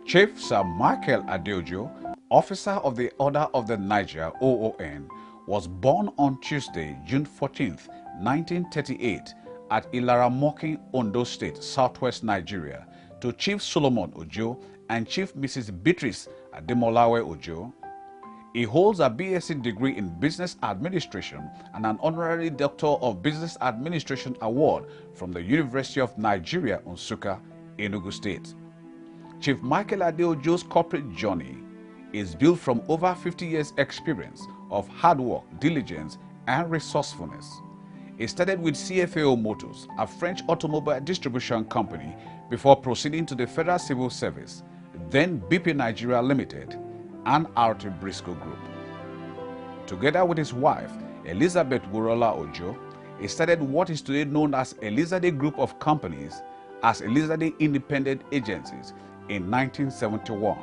Chief Sir Micheal Ade Ojo, officer of the Order of the Niger (OON), was born on Tuesday, June 14, 1938 at Ilaramokin, Ondo State, southwest Nigeria, to Chief Solomon Ojo and Chief Mrs. Beatrice Ademolawe Ojo. He holds a BSc degree in Business Administration and an Honorary Doctor of Business Administration Award from the University of Nigeria, Nsukka, Enugu State. Chief Micheal Ade Ojo's corporate journey is built from over 50 years' experience of hard work, diligence, and resourcefulness. He started with CFAO Motors, a French automobile distribution company, before proceeding to the Federal Civil Service, then BP Nigeria Limited, and RT Briscoe Group. Together with his wife, Elizabeth Worola Ojo, he started what is today known as Elizade Group of Companies as Elizade Independent Agencies in 1971.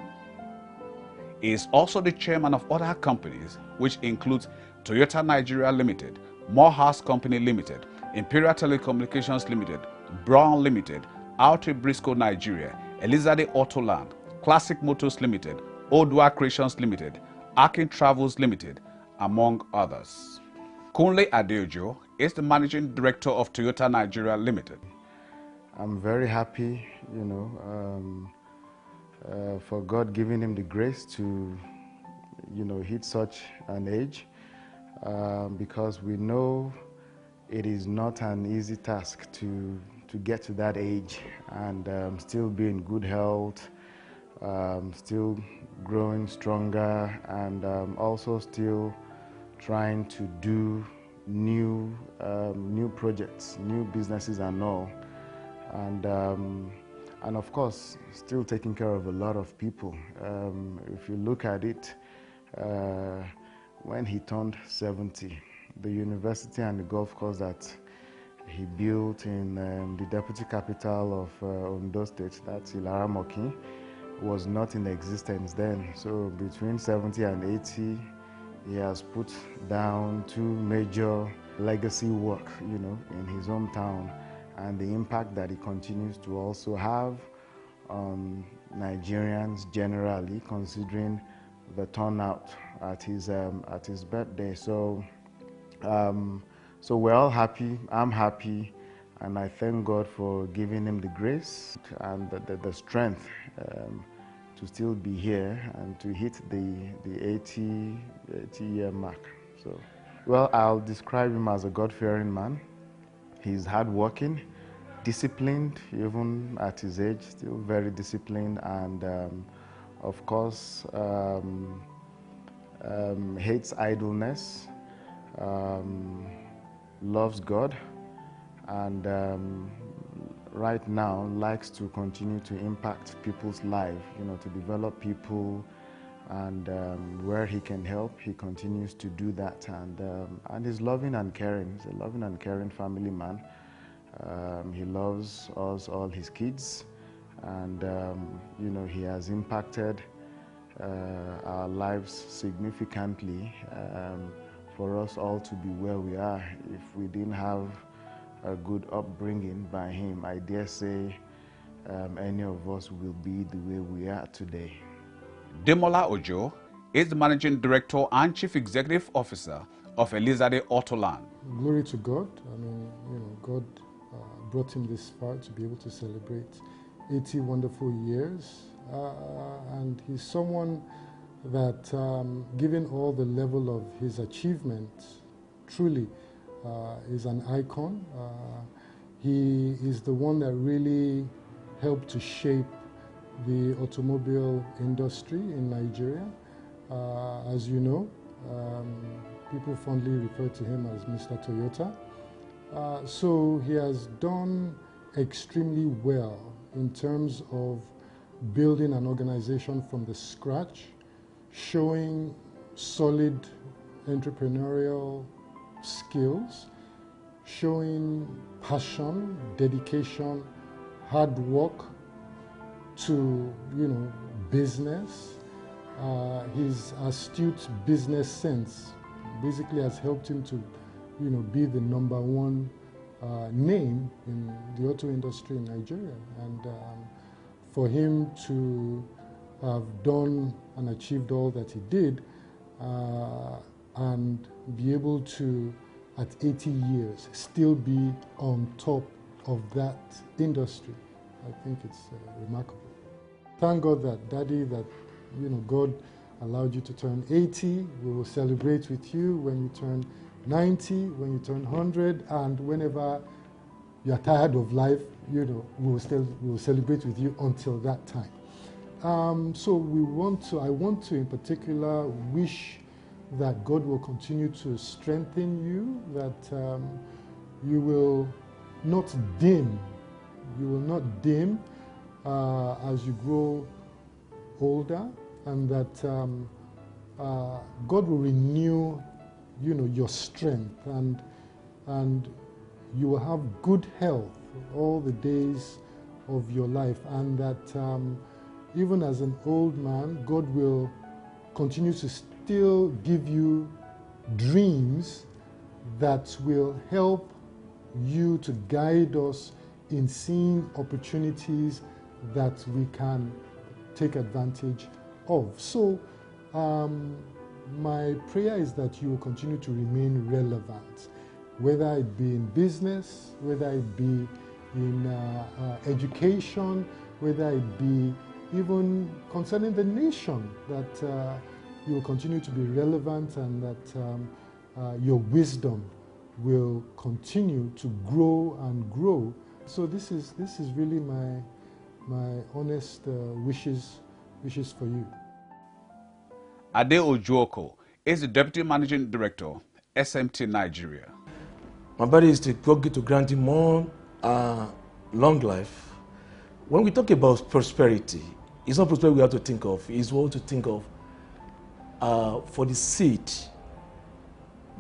He is also the chairman of other companies, which includes Toyota Nigeria Limited, Morehouse Company Limited, Imperial Telecommunications Limited, Brown Limited, RT Briscoe Nigeria, Elizade Autoland, Classic Motors Limited, Odua Creations Limited, Akin Travels Limited, among others. Kunle Ade Ojo is the managing director of Toyota Nigeria Limited. I'm very happy, for God giving him the grace to, hit such an age, because we know it is not an easy task to get to that age and still be in good health, still growing stronger, and also still trying to do new projects, new businesses and all. And of course, still taking care of a lot of people. If you look at it, when he turned 70, the university and the golf course that he built in the deputy capital of Ondo State, that's Ilaramokin, was not in existence then. So between 70 and 80, he has put down two major legacy work, in his hometown, and the impact that he continues to also have on Nigerians generally, considering the turnout at his birthday. So we're all happy. I'm happy, and I thank God for giving him the grace and the strength to still be here and to hit the 80-year mark. So, well, I'll describe him as a God-fearing man. He's hardworking, disciplined, even at his age, still very disciplined, and of course, hates idleness, loves God, and right now likes to continue to impact people's lives, to develop people, and where he can help, he continues to do that, and he's loving and caring. He's a loving and caring family man. He loves us, all his kids, and he has impacted our lives significantly for us all to be where we are. If we didn't have a good upbringing by him, I dare say any of us will be the way we are today. Demola Ojo is the managing director and chief executive officer of Elizade Autoland. Glory to God. I mean, God brought him this far to be able to celebrate 80 wonderful years. And he's someone that, given all the level of his achievement, truly is an icon. He is the one that really helped to shape the automobile industry in Nigeria. As you know, people fondly refer to him as Mr. Toyota. So he has done extremely well in terms of building an organization from the scratch, showing solid entrepreneurial skills, showing passion, dedication, hard work to business. His astute business sense basically has helped him to be the #1 name in the auto industry in Nigeria, and for him to have done and achieved all that he did, and be able to, at 80 years, still be on top of that industry. I think it's remarkable. Thank God that, Daddy, that God allowed you to turn 80. We will celebrate with you when you turn 90, when you turn 100, and whenever you're tired of life, we will celebrate with you until that time. So I want to in particular wish that God will continue to strengthen you, that you will not dim. You will not dim as you grow older, and that God will renew, your strength, and you will have good health all the days of your life, and that even as an old man, God will continue to still give you dreams that will help you to guide us in seeing opportunities that we can take advantage of. So my prayer is that you will continue to remain relevant, whether it be in business, whether it be in education, whether it be even concerning the nation, that you will continue to be relevant, and that your wisdom will continue to grow and grow. So this is really my honest wishes for you. Ade Ojo is the Deputy Managing Director, SMT Nigeria. My body is to God to grant him more long life. When we talk about prosperity, it's not prosperity we have to think of. It's what to think of for the seed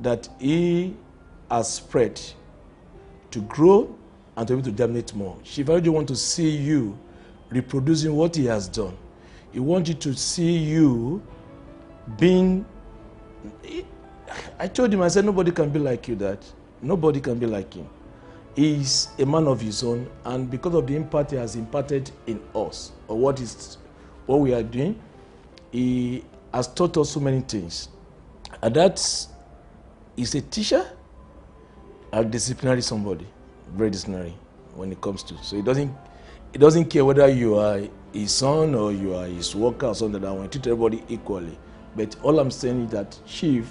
that he has spread to grow and to be able to germinate more. Chief, I really want to see you reproducing what he has done. He wants you to see you being. I told him, I said, nobody can be like you, Dad. Nobody can be like him. He's a man of his own, and because of the impact he has imparted in us, or what we are doing, he has taught us so many things. And that is a teacher, a disciplinary somebody, very disciplinary when it comes to. So he doesn't care whether you are his son or you are his worker or something like that. I want to treat everybody equally. But all I'm saying is that Chief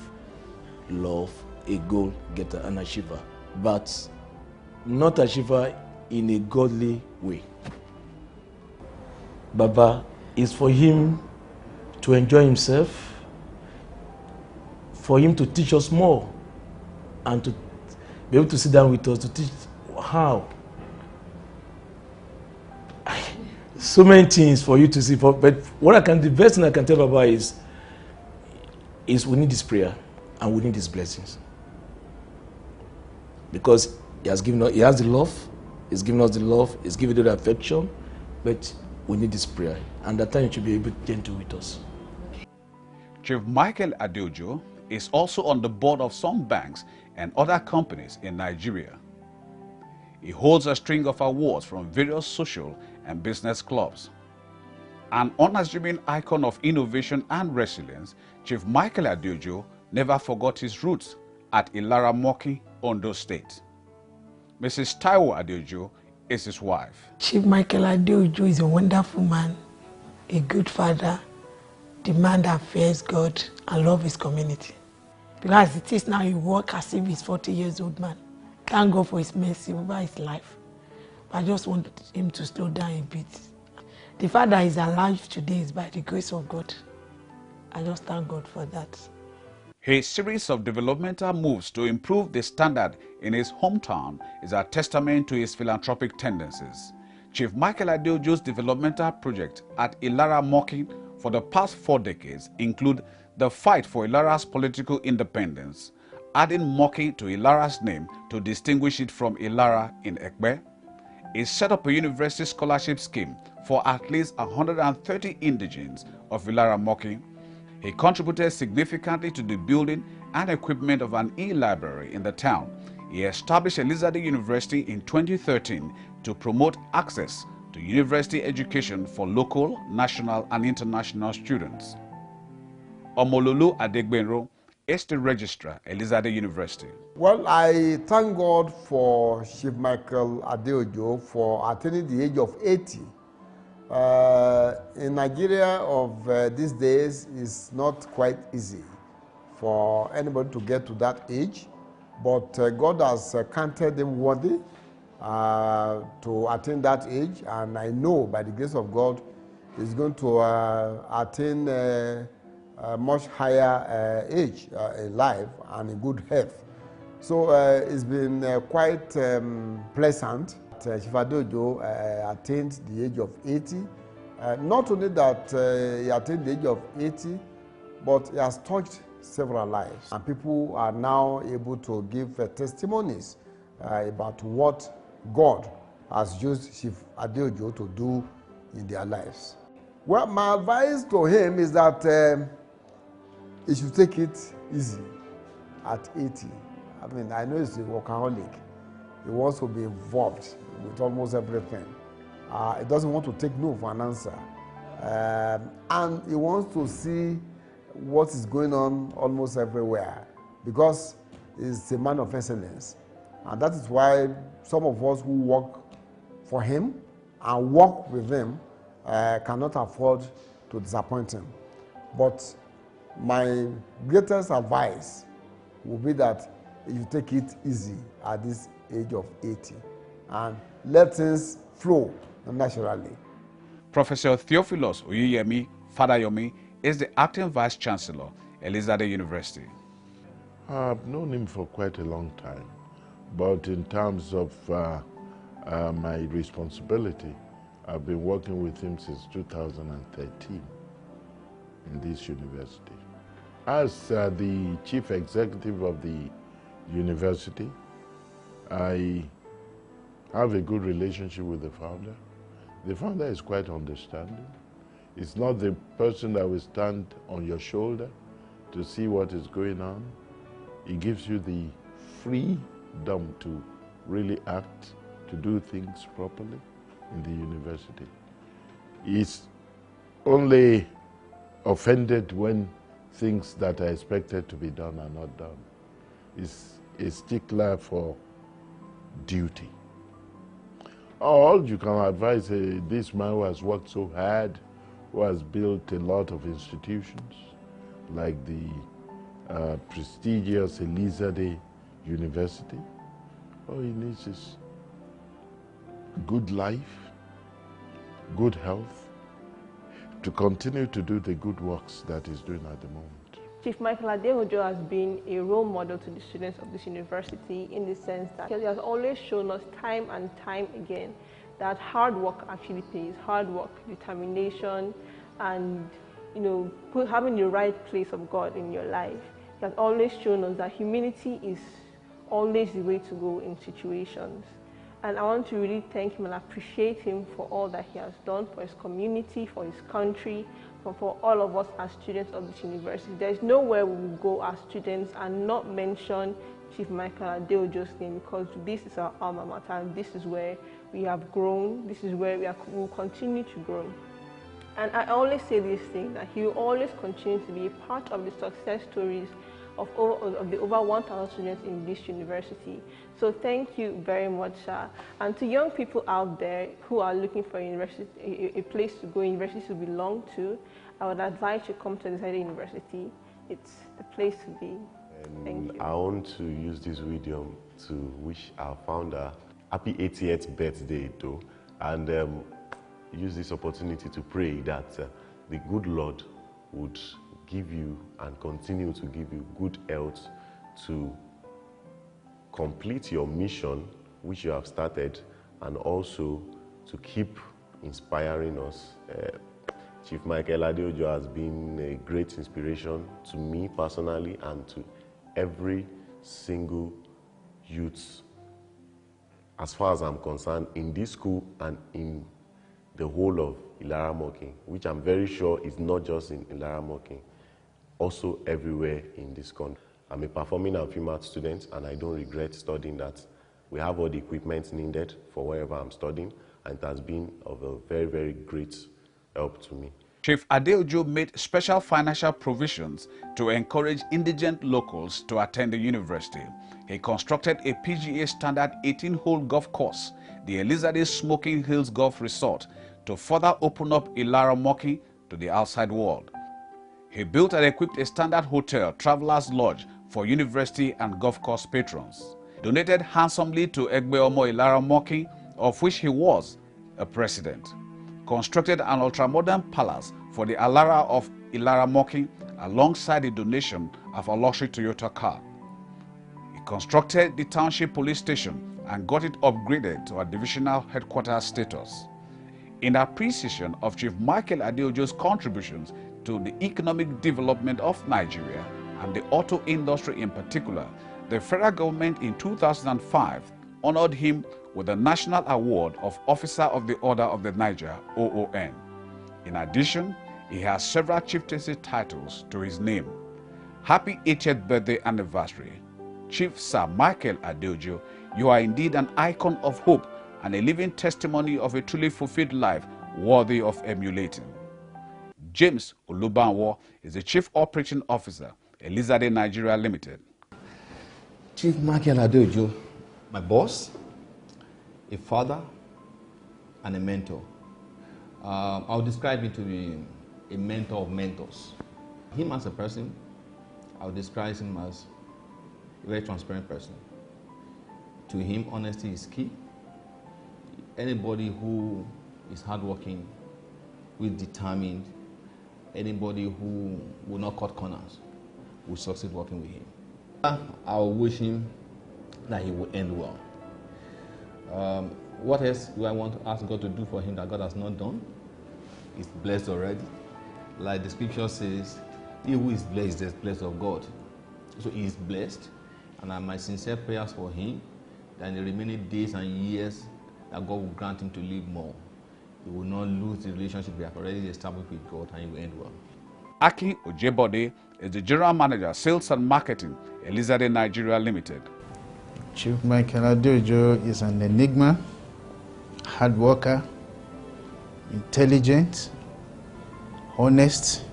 love a goal getter, an achiever, but not achiever in a godly way. Baba is for him to enjoy himself, for him to teach us more, and to be able to sit down with us to teach how. So many things for you to see. But the best thing I can tell Baba is we need this prayer and we need these blessings. Because he has the love, he's given us the love, he's given us the affection, but we need this prayer. And that time you should be able to gentle with us. Chief Micheal Ade Ojo is also on the board of some banks and other companies in Nigeria. He holds a string of awards from various social and business clubs. An unassuming icon of innovation and resilience, Chief Micheal Ade Ojo never forgot his roots at Ilaramoki, Ondo State. Mrs. Taiwo Ade Ojo is his wife. Chief Micheal Ade Ojo is a wonderful man, a good father, the man that fears God and loves his community. Because as it is now, he works as if he's 40 years old man. Thank God for his mercy over his life. But I just want him to slow down a bit. The fact that he's alive today is by the grace of God. I just thank God for that. His series of developmental moves to improve the standard in his hometown is a testament to his philanthropic tendencies. Chief Micheal Ade Ojo's developmental project at Ilaramoki for the past 4 decades include the fight for Ilara's political independence, adding Moki to Ilara's name to distinguish it from Ilara in Ekpe. He set up a university scholarship scheme for at least 130 indigenes of Ilaramoki. He contributed significantly to the building and equipment of an e-library in the town. He established Elizade University in 2013 to promote access to university education for local, national, and international students. Omololu Adegbenro is the registrar, Elizade University. Well, I thank God for Chief Micheal Ade Ojo for attaining the age of 80. In Nigeria of these days, it's not quite easy for anybody to get to that age, but God has counted him worthy to attain that age, and I know by the grace of God, he's going to attain a much higher age in life and in good health. So it's been quite pleasant. Chief Ade Ojo attained the age of 80. Not only that he attained the age of 80, but he has touched several lives. And people are now able to give testimonies about what God has used Chief Ade Ojo to do in their lives. Well, my advice to him is that he should take it easy at 80. I mean, I know he's a workaholic. He wants to be involved with almost everything. He doesn't want to take no for an answer. And he wants to see what is going on almost everywhere because he's a man of excellence. And that is why some of us who work for him and work with him cannot afford to disappoint him. But my greatest advice will be that you take it easy at this age of 80 and let things flow naturally. Professor Theophilus Oyeyemi Fadayomi is the acting Vice Chancellor, Elizade University. I've known him for quite a long time, but in terms of my responsibility, I've been working with him since 2013 in this university. As the Chief Executive of the university, I have a good relationship with the founder. The founder is quite understanding. It's not the person that will stand on your shoulder to see what is going on. He gives you the freedom to really act, to do things properly in the university. He's only offended when things that are expected to be done are not done. He's a stickler for duty. All you can advise this man who has worked so hard, who has built a lot of institutions, like the prestigious Elizade University. All he needs is good life, good health, to continue to do the good works that he's doing at the moment. Chief Micheal Ade Ojo has been a role model to the students of this university in the sense that he has always shown us time and time again that hard work actually pays. Hard work, determination, and having the right place of God in your life. He has always shown us that humility is always the way to go in situations. And I want to really thank him and appreciate him for all that he has done for his community, for his country, for all of us as students of this university. There's nowhere we will go as students and not mention Chief Micheal Ade Ojo's name, because this is our alma mater and this is where we have grown, this is where we will continue to grow. And I always say this thing, that he will always continue to be a part of the success stories of the over 1,000 students in this university. So thank you very much, sir. And to young people out there who are looking for a university, a place to go, a university to belong to, I would advise you come to Elizade University. It's the place to be. Thank you. I want to use this video to wish our founder happy 80th birthday, though, and use this opportunity to pray that the good Lord would give you and continue to give you good health to complete your mission which you have started, and also to keep inspiring us. Chief Micheal Ade Ojo has been a great inspiration to me personally and to every single youth, as far as I'm concerned, in this school and in the whole of Ilaramokin, which I'm very sure is not just in Ilaramokin, also everywhere in this country. I'm a performing and film art student, and I don't regret studying that. We have all the equipment needed for wherever I'm studying, and it has been of a very, very great help to me. Chief Ade Ojo made special financial provisions to encourage indigent locals to attend the university. He constructed a PGA standard 18-hole golf course, the Elizade Smoking Hills Golf Resort, to further open up Ilaramoki to the outside world. He built and equipped a standard hotel, Travelers Lodge, for university and golf course patrons. Donated handsomely to Egbeomo Ilaramoki, of which he was a president. Constructed an ultramodern palace for the Alara of Ilaramoki alongside the donation of a luxury Toyota car. He constructed the township police station and got it upgraded to a divisional headquarters status. In appreciation of Chief Micheal Ade Ojo's contributions to the economic development of Nigeria and the auto industry in particular, the federal government in 2005 honored him with the National Award of Officer of the Order of the Niger, OON. In addition, he has several chieftaincy titles to his name. Happy 80th birthday anniversary. Chief Sir Micheal Ade Ojo, you are indeed an icon of hope and a living testimony of a truly fulfilled life worthy of emulating. James Olubanwo is the Chief Operating Officer, Elizade Nigeria Limited. Chief Micheal Ade Ojo, my boss, a father, and a mentor. I'll describe him to be a mentor of mentors. Him as a person, I'll describe him as a very transparent person. To him, honesty is key. Anybody who is hardworking, who is determined, anybody who will not cut corners will succeed working with him. I will wish him that he will end well. What else do I want to ask God to do for him that God has not done? He's blessed already. Like the scripture says, he who is blessed is blessed of God. So he is blessed, and my sincere prayers for him that in the remaining days and years that God will grant him to live more. He will not lose the relationship we have already established with God, and he will end well. Aki Ojebode is the General Manager, Sales and Marketing, Elizade Nigeria Limited. Chief Micheal Ade Ojo is an enigma, hard worker, intelligent, honest,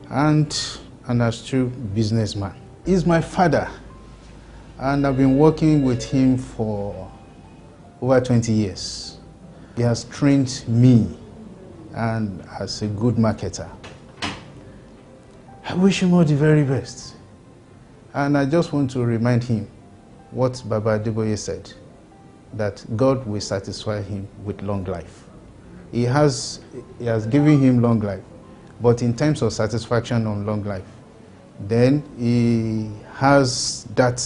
and an astute businessman. He's my father, and I've been working with him for over 20 years. He has trained me and as a good marketer. I wish him all the very best. And I just want to remind him what Baba Adeboye said, that God will satisfy him with long life. He has given him long life, but in terms of satisfaction on long life, then he has that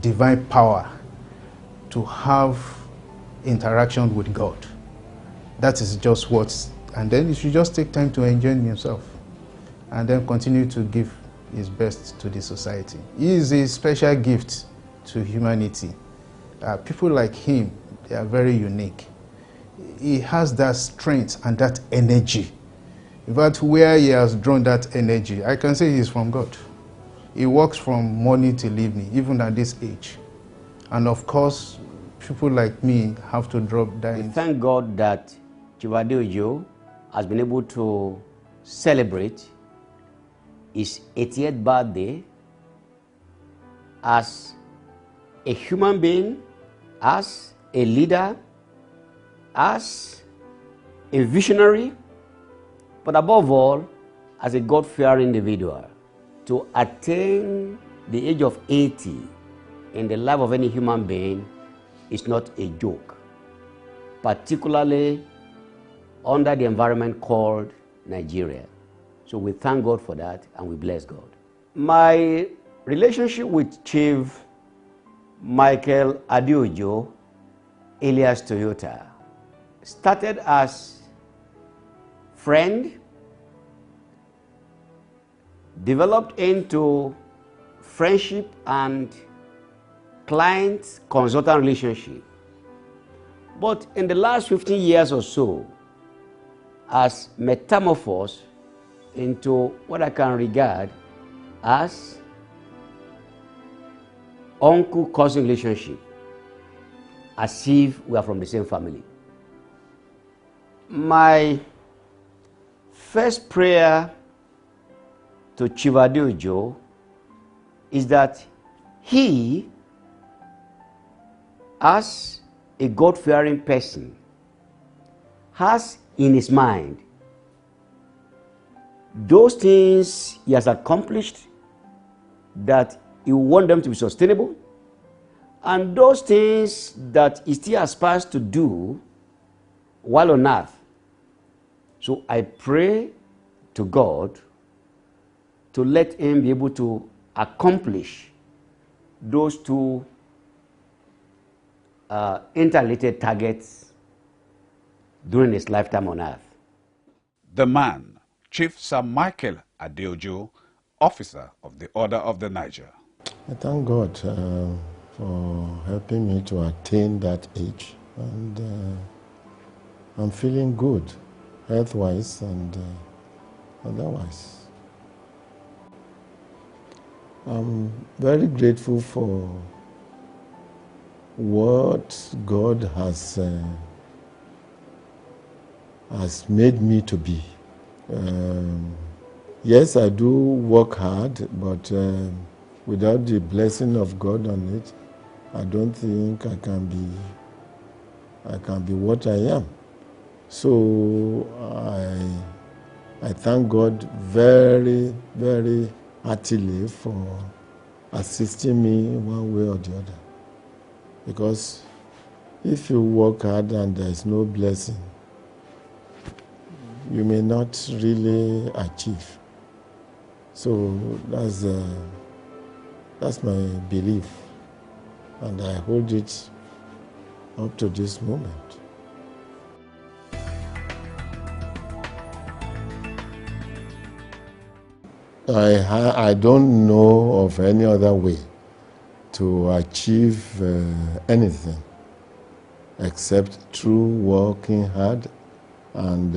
divine power to have interaction with God. That is just what, and then he should just take time to enjoy himself and then continue to give his best to the society. He is a special gift to humanity. People like him, they are very unique. He has that strength and that energy. But where he has drawn that energy, I can say he's from God. He works from morning till evening, even at this age. And of course, people like me have to drop that. Thank God that Chief Ade Ojo has been able to celebrate his 80th birthday as a human being, as a leader, as a visionary, but above all, as a God-fearing individual. To attain the age of 80 in the life of any human being is not a joke, particularly under the environment called Nigeria. So we thank God for that, and we bless God. My relationship with Chief Micheal Ade Ojo, alias Toyota, started as friend, developed into friendship and client-consultant relationship. But in the last 15 years or so, has metamorphosed into what I can regard as uncle-cousin relationship. as if we are from the same family. My first prayer to Chief Ade Ojo is that he, as a God-fearing person, has in his mind those things he has accomplished that he wants them to be sustainable, and those things that he still aspires to do while on earth. So I pray to God to let him be able to accomplish those two interrelated targets during his lifetime on earth. The man, Chief Sir Micheal Ade Ojo, officer of the Order of the Niger. I thank God for helping me to attain that age, and I'm feeling good, health-wise and otherwise. I'm very grateful for what God has made me to be. Yes, I do work hard, but without the blessing of God on it, I don't think I can be what I am. So I thank God very, very heartily for assisting me one way or the other. Because if you work hard and there is no blessing, you may not really achieve. So that's my belief, and I hold it up to this moment. I don't know of any other way to achieve anything except through working hard and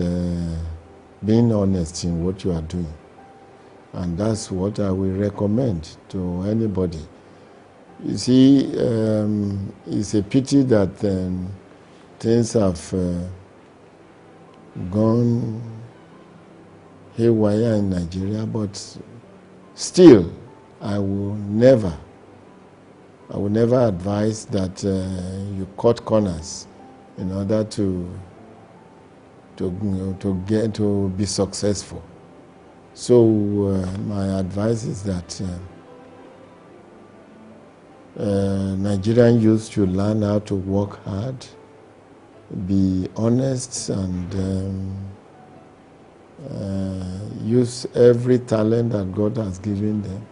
being honest in what you are doing. And that's what I will recommend to anybody. You see, it's a pity that things have gone haywire in Nigeria, but still, I will never advise that you cut corners in order to be successful. So my advice is that Nigerian youth should learn how to work hard, be honest, and use every talent that God has given them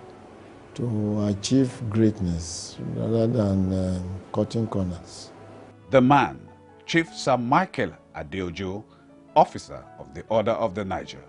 to achieve greatness rather than cutting corners. The man, Chief Sir Micheal Ade Ojo, officer of the Order of the Niger.